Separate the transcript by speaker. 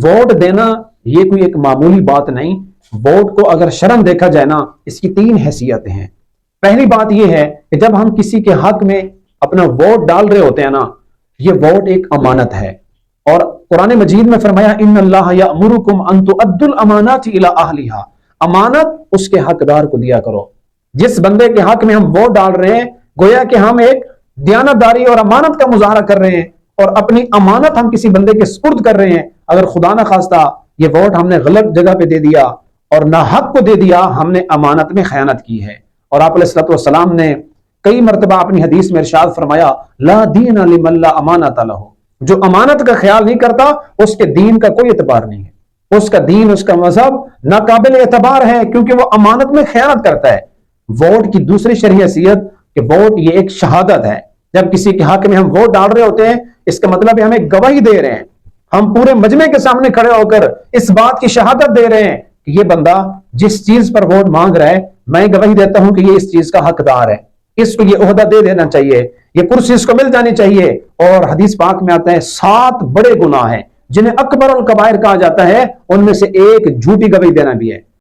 Speaker 1: Vote دینا یہ کوئی ایک معمولی بات نہیں. ووٹ کو اگر شرم دیکھا جائے نا، اس کی 3 حیثیتیں ہیں. پہلی بات یہ ہے کہ جب ہم کسی کے حق میں اپنا ووٹ ڈال رہے ہوتے ہیں نا، یہ ووٹ ایک امانت ہے. اور قرآن مجید میں فرمایا ان اللہ یأمرکم ان تؤدوا الامانات الی اہلھا، امانت اس کے حقدار کو دیا کرو. جس بندے کے حق میں ہم ووٹ ڈال رہے ہیں، گویا کہ ہم ایک دیانتداری اور امانت کا مظاہرہ کر رہے ہیں، اور اپنی امانت ہم کسی بندے کے سپرد کر رہے ہیں. اگر خدا نہ خواستہ یہ ووٹ ہم نے غلط جگہ پہ دے دیا اور ناحق کو دے دیا، ہم نے امانت میں خیانت کی ہے. اور آپ علیہ الصلوۃ والسلام نے کئی مرتبہ اپنی حدیث میں ارشاد فرمایا لا دین لمن لا امانت لہ، جو امانت کا خیال نہیں کرتا اس کے دین کا کوئی اعتبار نہیں ہے. اس کا دین، اس کا مذہب ناقابل اعتبار ہے، کیونکہ وہ امانت میں خیانت کرتا ہے. ووٹ کی دوسری شرعی حیثیت کہ ووٹ یہ ایک شہادت ہے. جب کسی کے حق میں ہم ووٹ ڈال رہے ہوتے ہیں، اس کا مطلب ہے ہم ایک گواہی دے رہے ہیں. ہم پورے مجمع کے سامنے کھڑے ہو کر اس بات کی شہادت دے رہے ہیں کہ یہ بندہ جس چیز پر ووٹ مانگ رہا ہے، میں گواہی دیتا ہوں کہ یہ اس چیز کا حقدار ہے، اس کو یہ عہدہ دے دینا چاہیے، یہ کرسی اس کو مل جانی چاہیے. اور حدیث پاک میں آتا ہے 7 بڑے گناہ ہیں جنہیں اکبر الکبائر کہا جاتا ہے، ان میں سے ایک جھوٹی گواہی دینا بھی ہے.